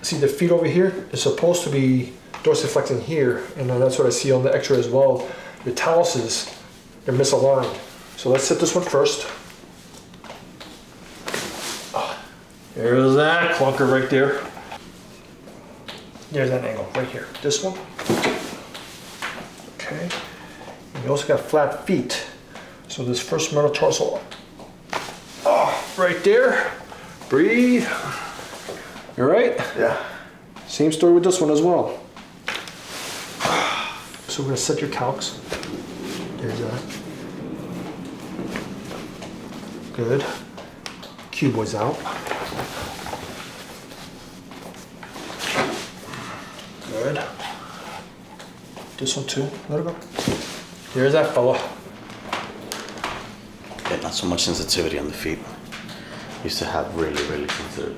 see the feet over here is supposed to be dorsiflexing here, and then that's what I see on the x-ray as well. The taluses, they're misaligned. So let's set this one first. There's that clunker right there. There's that angle right here. This one. Okay. And you also got flat feet. So this first metatarsal, right there. Breathe. You all right? Yeah. Same story with this one as well. So we're gonna set your calcs. There's that. Good. Cuboid's out. Good. This one too. Let it go. There's that fella. Yeah, not so much sensitivity on the feet. Used to have really sensitive.